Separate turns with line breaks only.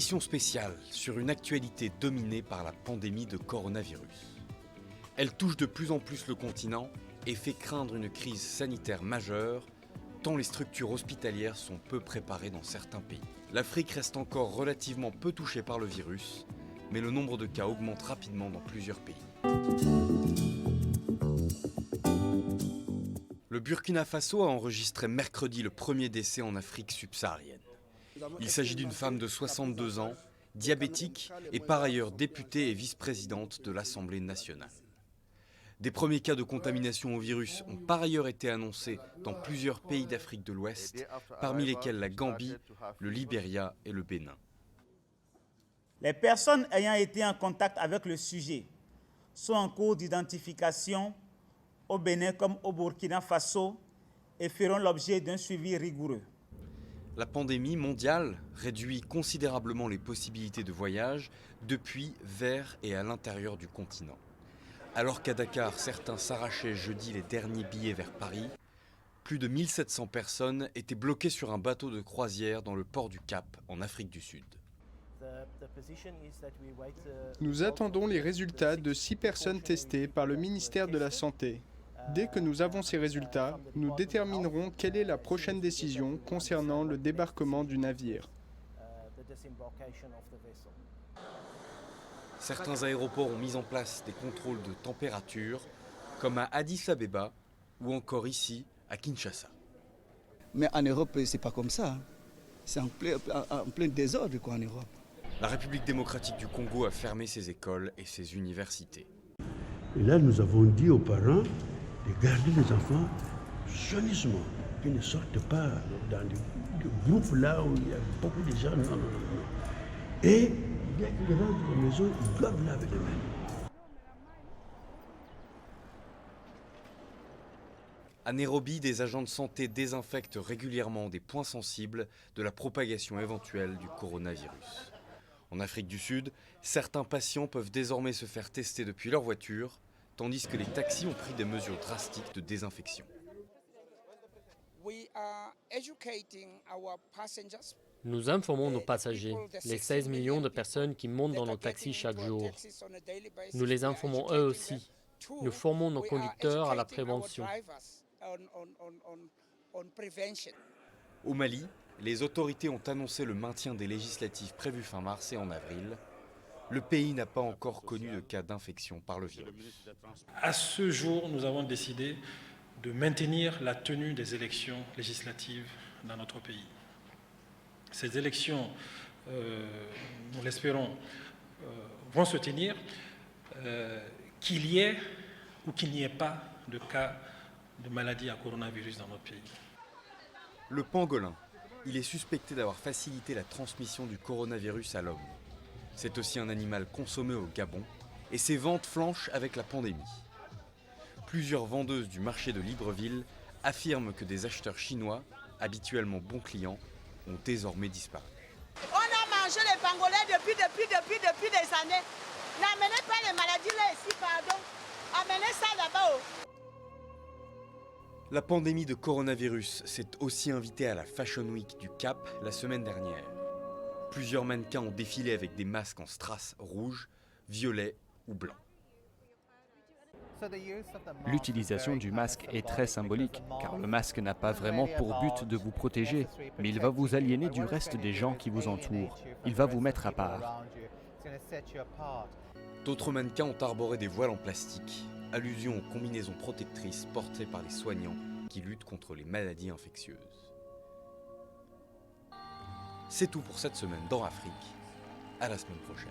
Édition spéciale sur une actualité dominée par la pandémie de coronavirus. Elle touche de plus en plus le continent et fait craindre une crise sanitaire majeure, tant les structures hospitalières sont peu préparées dans certains pays. L'Afrique reste encore relativement peu touchée par le virus, mais le nombre de cas augmente rapidement dans plusieurs pays. Le Burkina Faso a enregistré mercredi le premier décès en Afrique subsaharienne. Il s'agit d'une femme de 62 ans, diabétique et par ailleurs députée et vice-présidente de l'Assemblée nationale. Des premiers cas de contamination au virus ont par ailleurs été annoncés dans plusieurs pays d'Afrique de l'Ouest, parmi lesquels la Gambie, le Libéria et le Bénin.
Les personnes ayant été en contact avec le sujet sont en cours d'identification au Bénin comme au Burkina Faso et feront l'objet d'un suivi rigoureux.
La pandémie mondiale réduit considérablement les possibilités de voyage depuis, vers et à l'intérieur du continent. Alors qu'à Dakar, certains s'arrachaient jeudi les derniers billets vers Paris, plus de 1700 personnes étaient bloquées sur un bateau de croisière dans le port du Cap, en Afrique du Sud.
Nous attendons les résultats de 6 personnes testées par le ministère de la Santé. Dès que nous avons ces résultats, nous déterminerons quelle est la prochaine décision concernant le débarquement du navire.
Certains aéroports ont mis en place des contrôles de température, comme à Addis Abeba ou encore ici, à Kinshasa.
Mais en Europe, c'est pas comme ça. C'est en plein désordre en Europe.
La République démocratique du Congo a fermé ses écoles et ses universités.
Et là, nous avons dit aux parents de garder les enfants jeunissements, qu'ils ne sortent pas dans des groupes là où il y a beaucoup de gens. Non. Et dès qu'ils rentrent à la maison, ils doivent laver les mains.
À Nairobi, des agents de santé désinfectent régulièrement des points sensibles de la propagation éventuelle du coronavirus. En Afrique du Sud, certains patients peuvent désormais se faire tester depuis leur voiture, tandis que les taxis ont pris des mesures drastiques de désinfection.
Nous informons nos passagers, les 16 millions de personnes qui montent dans nos taxis chaque jour. Nous les informons eux aussi. Nous formons nos conducteurs à la prévention.
Au Mali, les autorités ont annoncé le maintien des législatives prévues fin mars et en avril. Le pays n'a pas encore connu de cas d'infection par le virus.
À ce jour, nous avons décidé de maintenir la tenue des élections législatives dans notre pays. Ces élections, nous l'espérons, vont se tenir, qu'il y ait ou qu'il n'y ait pas de cas de maladie à coronavirus dans notre pays.
Le pangolin, il est suspecté d'avoir facilité la transmission du coronavirus à l'homme. C'est aussi un animal consommé au Gabon et ses ventes flanchent avec la pandémie. Plusieurs vendeuses du marché de Libreville affirment que des acheteurs chinois, habituellement bons clients, ont désormais disparu.
On a mangé les pangolins depuis des années. N'amenez pas les maladies là ici, pardon. Amenez ça là-bas.
La pandémie de coronavirus s'est aussi invitée à la Fashion Week du Cap la semaine dernière. Plusieurs mannequins ont défilé avec des masques en strass rouge, violet ou blanc.
L'utilisation du masque est très symbolique, car le masque n'a pas vraiment pour but de vous protéger, mais il va vous aliéner du reste des gens qui vous entourent. Il va vous mettre à part.
D'autres mannequins ont arboré des voiles en plastique, allusion aux combinaisons protectrices portées par les soignants qui luttent contre les maladies infectieuses. C'est tout pour cette semaine dans Afrique. À la semaine prochaine.